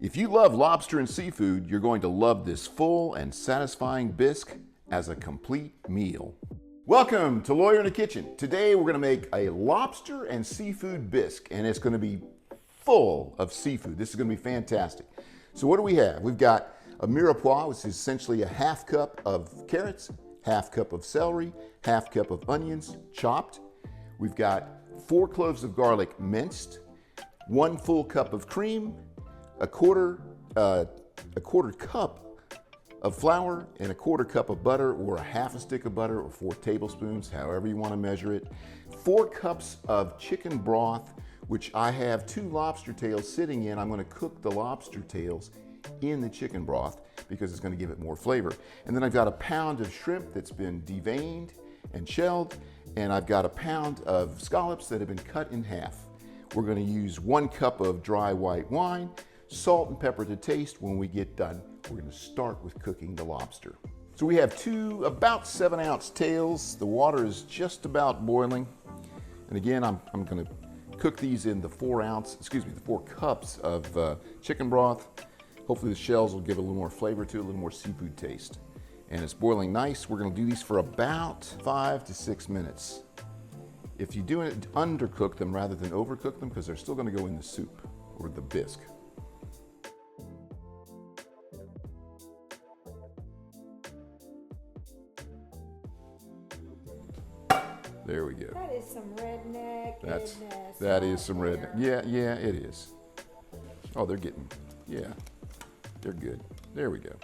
If you love lobster and seafood, you're going to love this full and satisfying bisque as a complete meal. Welcome to Lawyer in the Kitchen. Today we're going to make a lobster and seafood bisque, and it's going to be full of seafood. This is going to be fantastic. So what do we have? We've got a Mirepoix, which is essentially a half cup of carrots, half cup of celery, half cup of onions chopped. We've got 4 cloves of garlic minced, 1 full cup of cream, a quarter cup of flour, and a quarter cup of butter, or a half a stick of butter, or 4 tablespoons, however you want to measure it. 4 cups of chicken broth, which I have 2 lobster tails sitting in. I'm going to cook the lobster tails in the chicken broth because it's going to give it more flavor. And then I've got a pound of shrimp that's been deveined and shelled, and I've got a pound of scallops that have been cut in half. We're going to use 1 cup of dry white wine, salt and pepper to taste. When we get done, we're going to start with cooking the lobster. So we have 2 about 7-ounce tails. The water is just about boiling. And again, I'm going to cook these in the 4 cups of chicken broth. Hopefully the shells will give a little more flavor to it, a little more seafood taste. And it's boiling nice. We're going to do these for about 5 to 6 minutes. If you do it, undercook them rather than overcook them, because they're still going to go in the soup or the bisque. There we go. That is some redneck. That is some redneck. Yeah, it is. Oh, they're getting, yeah, they're good. There we go.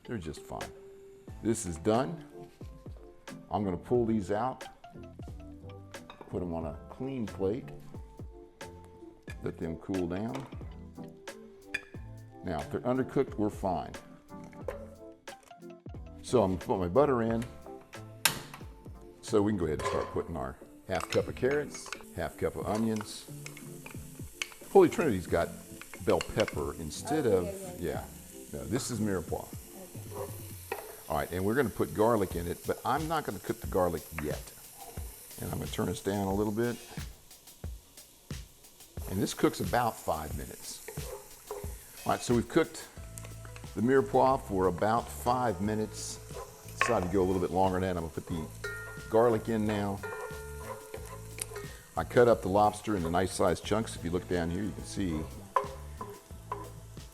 They're just fine. This is done. I'm going to pull these out, put them on a clean plate, let them cool down. Now, if they're undercooked, we're fine. So I'm going to put my butter in. So we can go ahead and start putting our half cup of carrots, half cup of onions. Holy Trinity's got bell pepper instead of, no, this is Mirepoix. Okay. All right, and we're going to put garlic in it, but I'm not going to cook the garlic yet. And I'm going to turn this down a little bit. And this cooks about 5 minutes. All right, so we've cooked the Mirepoix for about 5 minutes. Decided to go a little bit longer than that. I'm going to put the garlic in now. I cut up the lobster into nice sized chunks. If you look down here, you can see.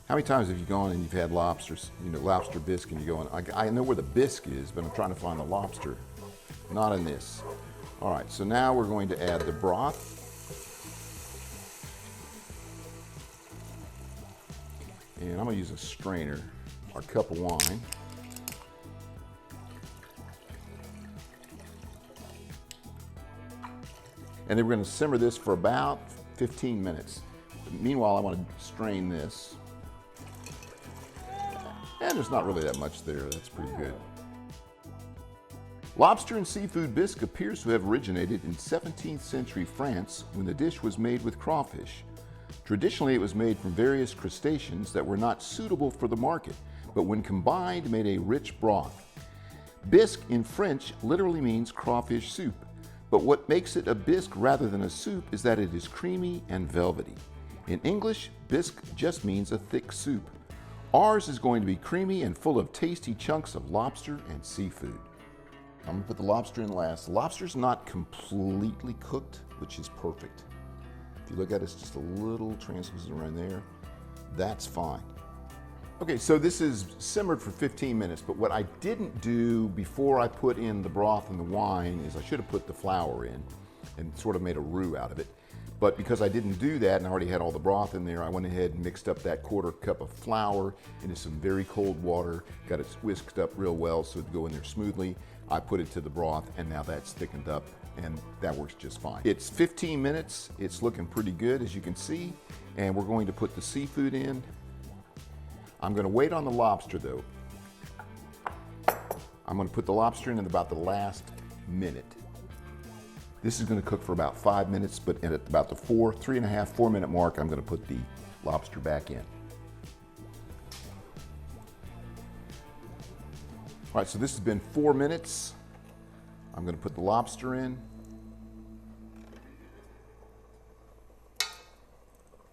How many times have you gone and you've had lobsters, lobster bisque, and you're going, I know where the bisque is, but I'm trying to find the lobster. Not in this. All right, so now we're going to add the broth. And I'm going to use a strainer, our cup of wine. And then we're going to simmer this for about 15 minutes. Meanwhile, I want to strain this. And there's not really that much there. That's pretty good. Lobster and seafood bisque appears to have originated in 17th century France when the dish was made with crawfish. Traditionally, it was made from various crustaceans that were not suitable for the market, but when combined, made a rich broth. Bisque in French literally means crawfish soup. But what makes it a bisque rather than a soup is that it is creamy and velvety. In English, bisque just means a thick soup. Ours is going to be creamy and full of tasty chunks of lobster and seafood. I'm going to put the lobster in last. The lobster's not completely cooked, which is perfect. If you look at it, it's just a little translucent around there. That's fine. Okay, so this is simmered for 15 minutes, but what I didn't do before I put in the broth and the wine is I should have put the flour in and sort of made a roux out of it. But because I didn't do that and I already had all the broth in there, I went ahead and mixed up that quarter cup of flour into some very cold water, got it whisked up real well so it'd go in there smoothly. I put it to the broth, and now that's thickened up, and that works just fine. It's 15 minutes. It's looking pretty good, as you can see, and we're going to put the seafood in. I'm going to wait on the lobster, though. I'm going to put the lobster in about the last minute. This is going to cook for about 5 minutes, but at about the 3.5, 4 minute mark, I'm going to put the lobster back in. All right, so this has been 4 minutes. I'm going to put the lobster in.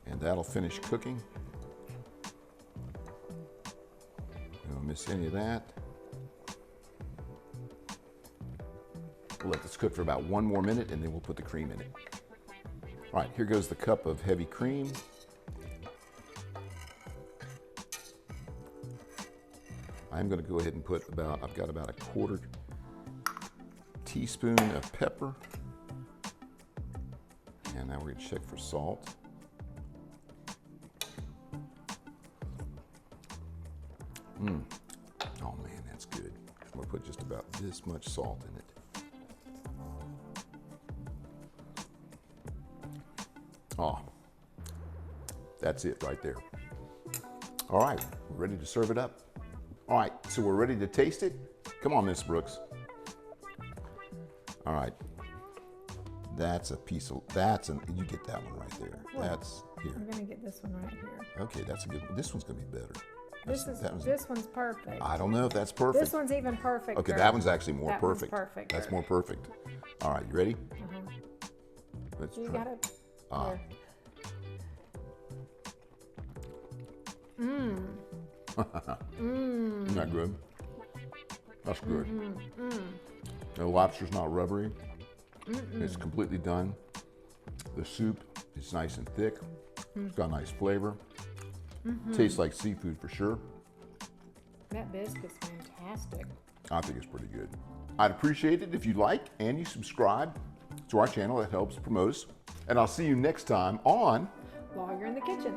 And that'll finish cooking. miss any of that. We'll let this cook for about 1 more minute and then we'll put the cream in it. All right, here goes the cup of heavy cream. I'm going to go ahead and put I've got about a 1/4 teaspoon of pepper. And now we're going to check for salt. Oh man, that's good. I'm going to put just about this much salt in it. Oh, that's it right there. All right, we're ready to serve it up. All right, so we're ready to taste it. Come on, Miss Brooks. All right, that's a piece of, you get that one right there. Well, that's here. I'm gonna get this one right here. Okay, that's a good one. This one's gonna be better. This one's perfect. I don't know if that's perfect. This one's even perfect. Okay, that one's actually more that one's perfect. perfect. That's more perfect. All right, you ready? Let's You try. got it. Isn't that good? That's good. The lobster's not rubbery. It's completely done. The soup is nice and thick. It's got a nice flavor. Tastes like seafood for sure. That bisque is fantastic. I think it's pretty good. I'd appreciate it if you like and you subscribe to our channel. That helps promote us. And I'll see you next time on While you're in the kitchen.